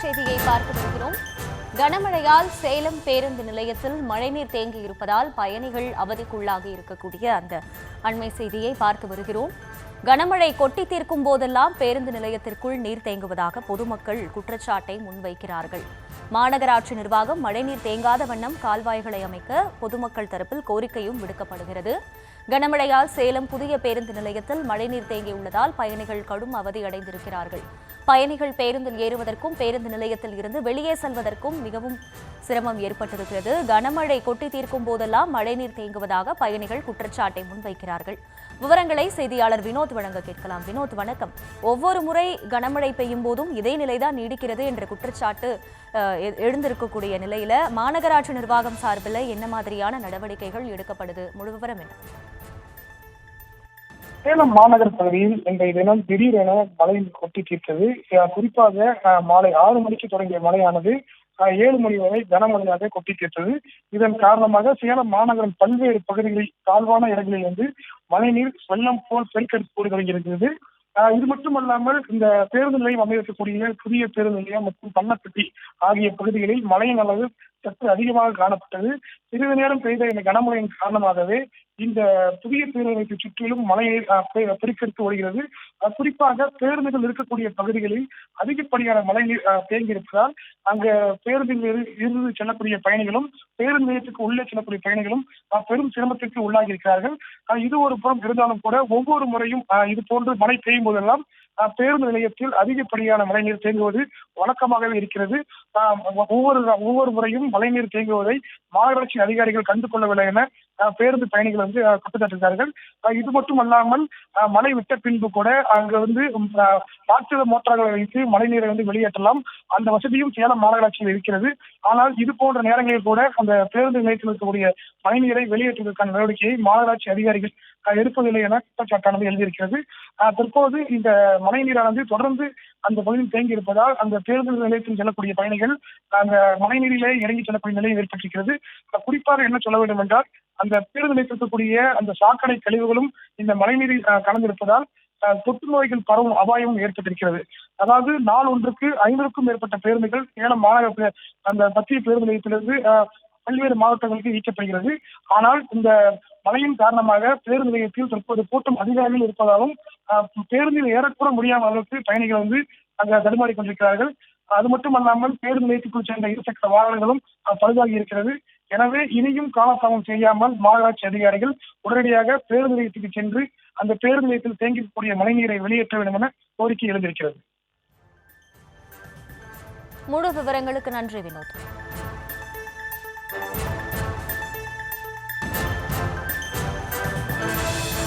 செய்தியை பார்த்து வருகிறோம். கனமழையால் சேலம் பேருந்து நிலையத்தில் மழைநீர் தேங்கி இருப்பதால் பயணிகள் அவதிக்குள்ளாகி இருக்கக்கூடிய அந்த அண்மை செய்தியை பார்த்து வருகிறோம். கனமழை கொட்டி தீர்க்கும் போதெல்லாம் பேருந்து நிலையத்திற்குள் நீர் தேங்குவதாக பொதுமக்கள் குற்றச்சாட்டை முன்வைக்கிறார்கள். மாநகராட்சி நிர்வாகம் மழைநீர் தேங்காத வண்ணம் கால்வாய்களை அமைக்க பொதுமக்கள் தரப்பில் கோரிக்கையும் விடுக்கப்படுகிறது. கனமழையால் சேலம் புதிய பேருந்து நிலையத்தில் மழைநீர் தேங்கியுள்ளதால் பயணிகள் கடும் அவதியடைந்திருக்கிறார்கள். பயணிகள் பேருந்தில் ஏறுவதற்கும் பேருந்து நிலையத்தில் இருந்து வெளியே செல்வதற்கும் மிகவும் சிரமம் ஏற்பட்டிருக்கிறது. கனமழை கொட்டி தீர்க்கும் போதெல்லாம் மழைநீர் தேங்குவதாக பயணிகள் குற்றச்சாட்டை முன்வைக்கிறார்கள். விவரங்களை செய்தியாளர் வினோத் வழங்க கேட்கலாம். வினோத், வணக்கம். ஒவ்வொரு முறை கனமழை பெய்யும் போதும் இதே நிலைதான் நீடிக்கிறது என்ற குற்றச்சாட்டு எழுந்திருக்கக்கூடிய நிலையில மாநகராட்சி நிர்வாகம் சார்பில் என்ன மாதிரியான நடவடிக்கைகள் எடுக்கப்படுது? முழு விவரம் என்ன? சேலம் மாநகர் பகுதியில் இன்றைய தினம் திடீரென மழை கொட்டி தீர்த்தது. குறிப்பாக மாலை 6 மணிக்கு தொடங்கிய மழையானது 7 மணி வரை கனமழையாக கொட்டி தீர்த்தது. இதன் காரணமாக சேலம் மாநகரம் பல்வேறு பகுதிகளில் தாழ்வான இடங்களில் வந்து மழைநீர் வெள்ளம் போல் பெருக்கெடுத்து தொடங்கியிருக்கிறது. இது மட்டுமல்லாமல் இந்த பேருந்து நிலையம் அமைக்கக்கூடிய புதிய பேருந்து நிலையம் மற்றும் பள்ளப்பட்டி ஆகிய பகுதிகளில் மழையின் அளவு சற்று அதிகமாக காணப்பட்டது. சிறிது நேரம் பெய்த இந்த கனமழையின் காரணமாகவே இந்த புதிய பேருந்து நிலையத்தை சுற்றிலும் மழையை பெருக்கெடுத்து வருகிறது. குறிப்பாக பேருந்துகள் இருக்கக்கூடிய பகுதிகளில் அதிகப்படியான மழைநீர் தேங்கியிருப்பதால் அங்க பேருந்தில் இருந்து செல்லக்கூடிய பயணிகளும் பேருந்து நிலையத்துக்கு உள்ளே செல்லக்கூடிய பயணிகளும் பெரும் சிரமத்திற்கு உள்ளாகி இருக்கிறார்கள். இது ஒரு புறம் இருந்தாலும் கூட ஒவ்வொரு முறையும் இது போன்று மழை பெய்யும் போதெல்லாம் பேருந்து நிலையத்தில் அதிகப்படியான மழைநீர் தேங்குவது வழக்கமாகவே இருக்கிறது. ஒவ்வொரு முறையும் மழைநீர் தேங்குவதை மாநகராட்சி அதிகாரிகள் கண்டு கொள்ளவில்லை என பேருந்து பயணிகள் வந்து குற்றச்சாட்டுகிறார்கள். இது மட்டும் அல்லாமல் மழை விட்ட பின்பு கூட அங்க வந்து ராட்சத மோட்டார்களை வைத்து மழைநீரை வந்து வெளியேற்றலாம், அந்த வசதியும் சேலம் மாநகராட்சியில் இருக்கிறது. ஆனால் இது போன்ற நேரங்களில் கூட அந்த பேருந்து நிலையத்தில் இருக்கக்கூடிய மழைநீரை வெளியேற்றுவதற்கான நடவடிக்கையை மாநகராட்சி அதிகாரிகள் எடுப்பதில்லை என குற்றச்சாட்டானது எழுதியிருக்கிறது. தற்போது இந்த மழைநீரானது தொடர்ந்து அந்த பகுதியில் தேங்கி இருப்பதால் அந்த பேருந்து நிலையத்தில் செல்லக்கூடிய பயணிகள் அந்த மழைநீரிலே இறங்கி செல்லக்கூடிய நிலையை ஏற்பட்டிருக்கிறது. குறிப்பாக என்ன சொல்ல வேண்டும் என்றால், அந்த பேருந்து நிலையத்தில் இருக்கக்கூடிய அந்த சாக்கடை கழிவுகளும் இந்த மழைநீரில் கலந்திருப்பதால் தொற்று நோய்கள் பரவும் அபாயமும் ஏற்பட்டிருக்கிறது. அதாவது நாள் ஒன்றுக்கு 500க்கும் மேற்பட்ட பேருந்துகள் சேலம் மாநகர அந்த மத்திய பேருந்து நிலையத்திலிருந்து பல்வேறு மாவட்டங்களுக்கு இயக்கப்படுகிறது. ஆனால் இந்த மழையின் காரணமாக பேருந்து நிலையத்தில் தற்போது கூட்டம் அதிகாரிகள் இருப்பதாலும் பேருந்தில் ஏறக்கூட முடியாத அளவுக்கு பயணிகள் வந்து அங்க தடுமாறி கொண்டிருக்கிறார்கள். அது மட்டுமல்லாமல் பேருந்து நிலையத்துக்குள் சென்ற இருசக்கர வாகனங்களும் பழுதாகி இருக்கிறது. எனவே இனியும் காலதாமம் செய்யாமல் மாநகராட்சி அதிகாரிகள் உடனடியாக பேருந்து நிலையத்துக்கு சென்று அந்த பேருந்து நிலையத்தில் தேங்கிக்கூடிய மழைநீரை வெளியேற்ற வேண்டும் என கோரிக்கை எழுந்திருக்கிறது. முழு விவரங்களுக்கு நன்றி வினோத்.